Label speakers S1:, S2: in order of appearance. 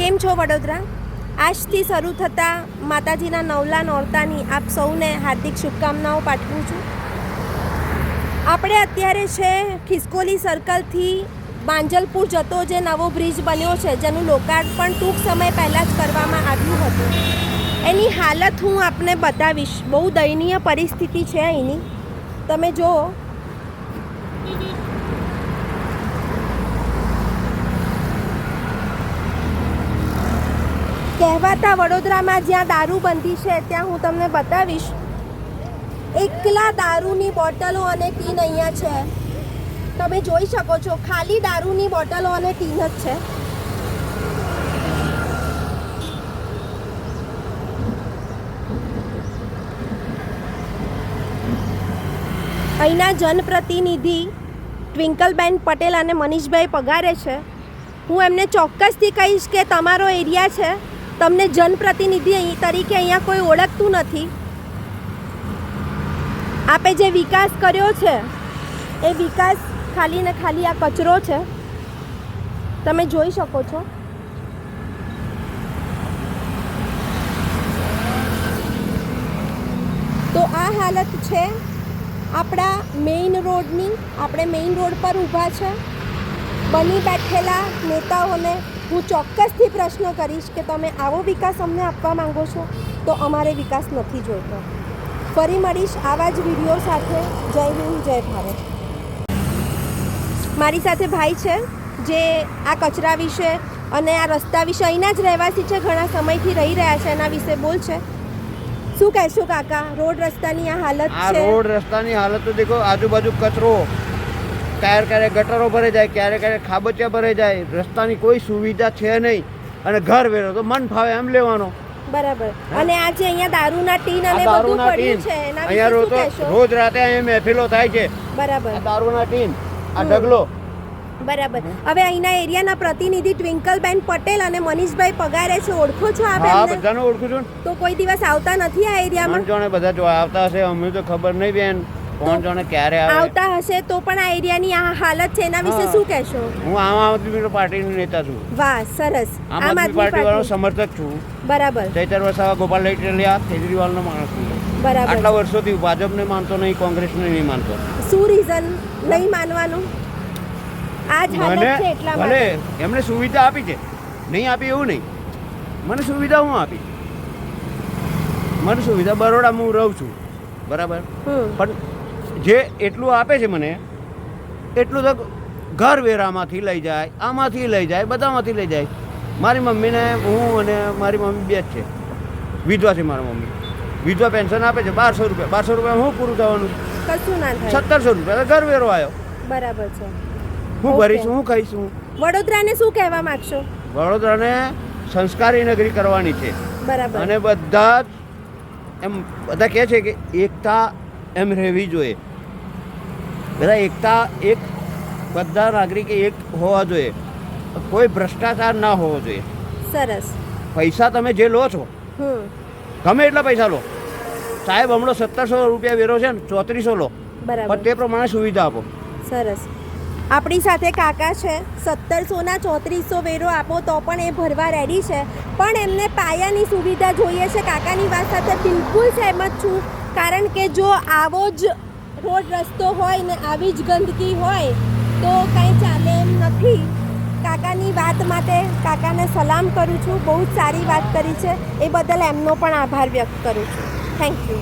S1: કેમ છો વડોદરા? આજથી શરૂ થતા માતાજીના નવલા નોરતાની આપ સૌને હાર્દિક શુભકામનાઓ પાઠવું છું. આપણે અત્યારે છે ખિસકોલી સર્કલથી માંજલપુર જતો જે નવો બ્રિજ બન્યો છે, જેનું લોકાર્પણ ટૂંક સમય પહેલાં જ કરવામાં આવ્યું હતું. એની હાલત હું આપને બતાવીશ. બહુ દયનીય પરિસ્થિતિ છે અહીંની. તમે જુઓ, કહેવાતા વડોદરામાં જ્યાં દારૂબંધી છે ત્યાં હું તમને બતાવીશ. એકલા દારૂની બોટલો અને ટીન અહીંયા છે. તમે જોઈ શકો છો, ખાલી દારૂની બોટલો અને ટીન જ છે. અહીંના જનપ્રતિનિધિ ટ્વિંકલબેન પટેલ અને મનીષભાઈ પગારે છે. હું એમને ચોક્કસથી કહીશ કે તમારો એરિયા છે, તમને જનપ્રતિનિધિ તરીકે અહીંયા કોઈ ઓળખતું નથી. આપે જે વિકાસ કર્યો છે એ વિકાસ ખાલી ને ખાલી આ કચરો છે. તમે જોઈ શકો છો. તો આ હાલત છે આપણા મેઇન રોડની. આપણે મેઇન રોડ પર ઊભા છે. બની બેઠેલા નેતાઓને હું ચોક્કસથી પ્રશ્ન કરીશ કે તમે આવો વિકાસ અમને આપવા માંગો છો? તો અમારે વિકાસ નથી જોઈતો. ફરી મળીશ આવા જ વિડીયો સાથે. જય હિન્દ, જય ભારત. મારી સાથે ભાઈ છે જે આ કચરા વિશે અને આ રસ્તા વિશે અહીંના જ રહેવાસી છે, ઘણા સમયથી રહી રહ્યા છે, એના વિશે બોલ છે. શું કહેશો કાકા? રોડ રસ્તાની આ હાલત છે.
S2: રોડ રસ્તાની હાલત તો દેખો, આજુબાજુ કચરો, ક્યારેક ગટરો ભરાઈ જાય, ક્યારેક ખાબોચિયા ભરાઈ જાય. રસ્તાની કોઈ સુવિધા છે નહીં, અને ઘર વેરો તો મન ફાવે એમ લેવાનો.
S1: બરાબર. અને આ જે અહીંયા દારૂના ટીન અને બધું પડ્યું છે એના વિશે શું કહેશો?
S2: રોજ રાતે અહીંયા મહેફિલો થાય છે.
S1: બરાબર.
S2: દારૂના ટીન, આ ઢગલો.
S1: બરાબર. હવે અહીંના એરિયાના પ્રતિનિધિ ટ્વિંકલબેન પટેલ અને મનીષભાઈ પગારે છે. ઓળખો છો આપ એમને?
S2: હા, બધાને ઓળખું છું.
S1: તો કોઈ દિવસ આવતા નથી આ એરિયામાં?
S2: જાણે બધા જો આવતા હશે, અમને તો ખબર નહીં બેન. કોણ જાણે ક્યારે
S1: આવતા હશે તો પણ આ એરિયાની આ હાલત છે, એના વિશે શું કહેશો?
S2: હું આમ આદમી પાર્ટીનો નેતા છું.
S1: વાહ, સરસ.
S2: આમ આદમી પાર્ટી વાળો સમર્થક છું.
S1: બરાબર.
S2: ચૈતર વસાવા, ગોપાલ ઇટાલિયા, કેજરીવાલનો માણસ છું.
S1: બરાબર.
S2: આટલા વર્ષોથી ભાજપને માનતો નહીં, કોંગ્રેસને નહીં માનતો.
S1: શું રીઝન નહીં માનવાનું? આ જ હાલત છે એટલા માટે.
S2: ભલે એમને સુવિધા આપી છે, નહીં આપી એવું નહીં. મને સુવિધા હું આપી, મને સુવિધા બરોડામાં હું રહું છું, બરાબર. પણ જે એટલું આપે છે મને, એટલું તો ઘર વેરામાંથી લઈ જાય, આમાંથી લઈ જાય, બધામાંથી લઈ જાય. મારી મમ્મીને, હું અને મારી મમ્મી બે જ છે, વિધવા છે મારી મમ્મી. વિધવા પેન્શન આપે છે 1200 રૂપિયા. 1200 રૂપિયા હું પૂરું થવાનું?
S1: કશું ના થાય.
S2: 1700 રૂપિયા ઘર વેરો આવ્યો.
S1: બરાબર છે.
S2: હું ભરીશ, હું ખાઈશ. હું
S1: વડોદરાને શું કહેવા માંગશો?
S2: વડોદરાને સંસ્કારી નગરી કરવાની છે.
S1: બરાબર.
S2: અને બધા જ એમ બધા કહે છે કે એકતા એમ રહેવી જોઈએ. બધા એકતા, એક બધા નાગરિકે એક હોવા જોઈએ. કોઈ ભ્રષ્ટાચાર ના હોવો જોઈએ.
S1: સરસ.
S2: પૈસા તમે જે લો છો, ગમે એટલા પૈસા લો, સાહેબ હમણાં 1700 રૂપિયા વેરો છે ને, 3400 લો,
S1: બરાબર.
S2: પણ તે પ્રમાણે સુવિધા આપો.
S1: સરસ. આપણી સાથે કાકા છે. 1700 ના 3400 વેરો આપો તો પણ એ ભરવા રેડી છે, પણ એમને પાયાની સુવિધા જોઈએ છે. કાકાની વાત સાથે બિલકુલ સહેમત છું. કારણ કે જો આવો જ રોડ રસ્તો હોય ને આવી જ ગંદકી હોય તો કંઈ ચાલે એમ નથી. કાકાની વાત માટે કાકાને સલામ કરું છું. બહુ જ સારી વાત કરી છે, એ બદલ એમનો પણ આભાર વ્યક્ત કરું છું. Thank you.